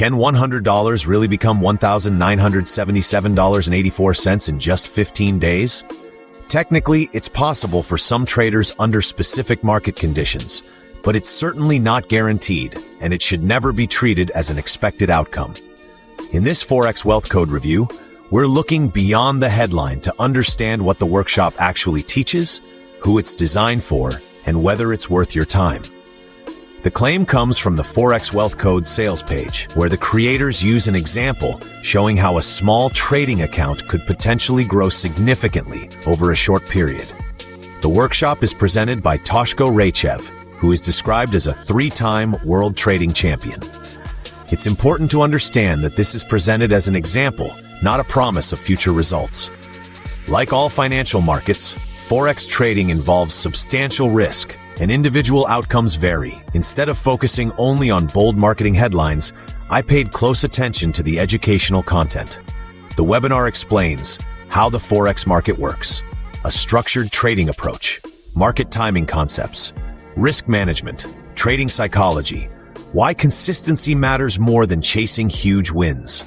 Can $100 really become $1,977.84 in just 15 days? Technically, it's possible for some traders under specific market conditions, but it's certainly not guaranteed, and it should never be treated as an expected outcome. In this Forex Wealth Code review, we're looking beyond the headline to understand what the workshop actually teaches, who it's designed for, and whether it's worth your time. The claim comes from the Forex Wealth Code sales page, where the creators use an example showing how a small trading account could potentially grow significantly over a short period. The workshop is presented by Toshko Raychev, who is described as a 3-time world trading champion. It's important to understand that this is presented as an example, not a promise of future results. Like all financial markets, Forex trading involves substantial risk, and individual outcomes vary. Instead of focusing only on bold marketing headlines, I paid close attention to the educational content. The webinar explains how the Forex market works, a structured trading approach, market timing concepts, risk management, trading psychology, why consistency matters more than chasing huge wins.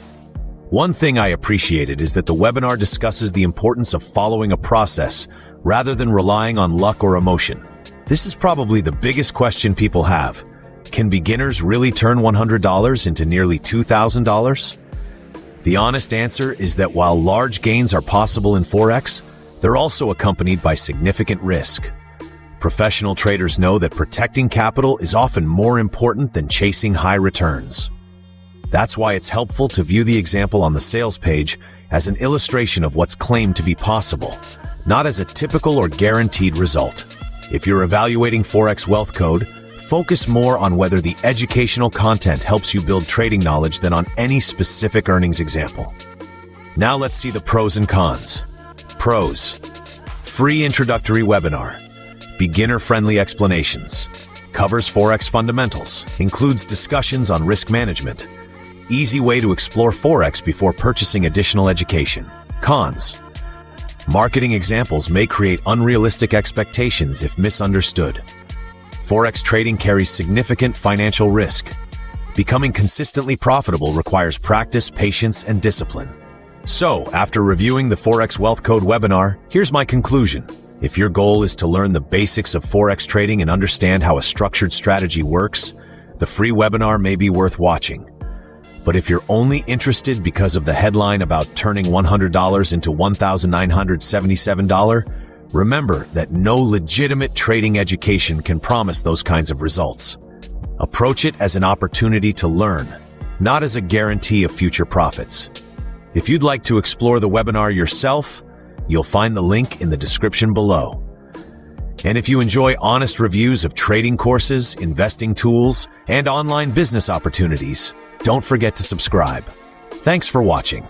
One thing I appreciated is that the webinar discusses the importance of following a process rather than relying on luck or emotion. This is probably the biggest question people have. Can beginners really turn $100 into nearly $2,000? The honest answer is that while large gains are possible in Forex, they're also accompanied by significant risk. Professional traders know that protecting capital is often more important than chasing high returns. That's why it's helpful to view the example on the sales page as an illustration of what's claimed to be possible, not as a typical or guaranteed result. If you're evaluating Forex Wealth Code, focus more on whether the educational content helps you build trading knowledge than on any specific earnings example. Now let's see the pros and cons. Pros: free introductory webinar, beginner-friendly explanations, covers Forex fundamentals, includes discussions on risk management, easy way to explore Forex before purchasing additional education. Cons: marketing examples may create unrealistic expectations if misunderstood. Forex trading carries significant financial risk. Becoming consistently profitable requires practice, patience, and discipline. So, after reviewing the Forex Wealth Code webinar, here's my conclusion. If your goal is to learn the basics of Forex trading and understand how a structured strategy works, the free webinar may be worth watching. But if you're only interested because of the headline about turning $100 into $1,977, remember that no legitimate trading education can promise those kinds of results. Approach it as an opportunity to learn, not as a guarantee of future profits. If you'd like to explore the webinar yourself, you'll find the link in the description below. And if you enjoy honest reviews of trading courses, investing tools, and online business opportunities, don't forget to subscribe. Thanks for watching.